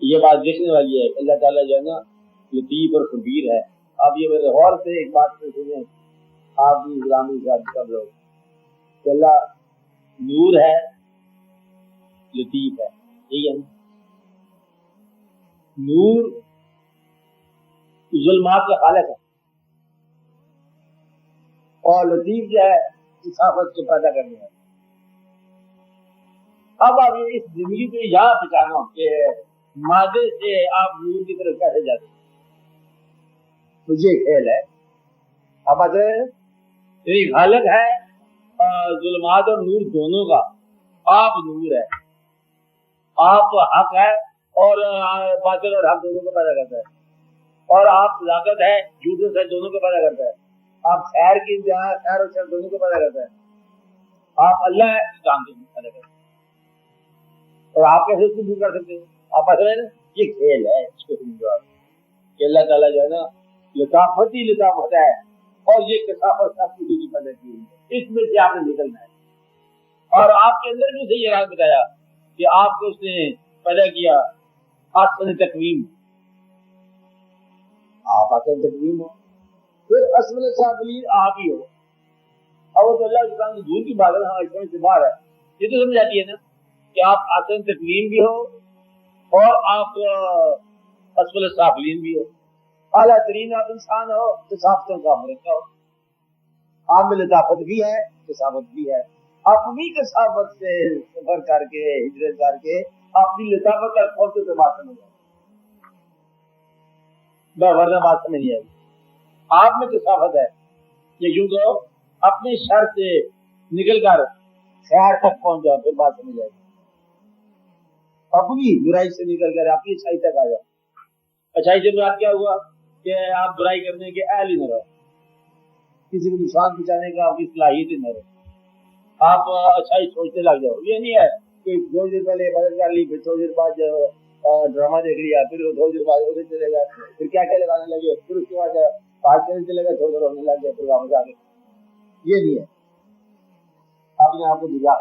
یہ بات دیکھنے والی ہے. اللہ تعالیٰ جو ہے نا لطیف اور خبیر ہے. آپ یہ میرے غور سے ایک بات کو سنیں آپ بھی اسلامی سب لوگ کہ اللہ نور ہے لطیف ہے. ٹھیک ہے نا. نور ظلمات کا خالق ہے اور لطیف جو ہے کثافت کو پیدا کرنے ہے. اب آپ اس زندگی کو یہاں پہچانا کہ مادے سے آپ نور کی طرف کیسے جاتے ہیں. تو یہ کھیل ہے. اب خالق ہے ظلمات اور نور دونوں کا. آپ نور ہے, آپ حق ہے اور باطل اور حق دونوں کو پیدا کرتا ہے. اور آپ صداقت ہے جھوٹ اور سچ دونوں کو پیدا کرتا ہے. آپ خیر کی انتہا خیر اور شر دونوں کو پیدا کرتا ہے. آپ اللہ ہے کام کو پیدا کرتا ہے. اور آپ کیسے اس کو دور کر سکتے ہیں. آپ ایسا ہے نا یہ کھیل ہے. اس کو سمجھو کہ اللہ تعالیٰ جو ہے نا لطافت ہی لطافت ہے اور یہ کثافت سب کی بھی پیدا کی ہے. اس میں سے آپ نے نکلنا ہے. اور آپ کے اندر بھی یہ راز بتایا کہ آپ کو اس نے پیدا کیا آسمانی تقویم. آپ آسمانی تقویم ہو پھر اسمل سابلین آپ ہی ہو. اور وہ تو اللہ کے کام دور کی بات ہے. اس سے باہر ہے. یہ تو سمجھ آتی ہے نا کہ آپ آسمانی تقویم بھی ہو اور آپ اسمل سابلین بھی ہو. اعلیٰ ترین آپ انسان ہو کثافتوں کا مرکب ہو. آپ میں لطافت بھی ہے کثافت بھی ہے. اپنی کثافت سے سفر کر کے ہجرت کر کے اپنی لطافت تک پہنچے تو بات سمجھ آئے ورنہ بات سمجھ نہیں آئی. آپ میں کثافت ہے یہ یوں تو اپنی شر سے نکل کر خیر تک پہنچ جاؤ پھر بات سمجھ آئے. اپنی برائی سے نکل کر اپنی اچھائی تک آ جاؤ. اچھائی سے بات کیا ہوا کہ آپ برائی کرنے کے اہل ہی نہ رہو. کسی کو نقصان پہنچانے کا آپ کی صلاحیت ہی نہ رہے. آپ اچھائی سوچنے لگ جاؤ. یہ نہیں ہے کہ تھوڑی دیر پہلے مدد کر لی پھر تھوڑی دیر بعد ڈرامہ دیکھ لیا پھر تھوڑی دیر بعد ادھر چلے گا پھر کیا کیا لگانے لگے پھر اس کے بعد پارٹ چلنے چلے گا تھوڑی دیر ہونے لگ گیا پھر واپس آ گئے. یہ نہیں ہے. آپ نے آپ کو دیا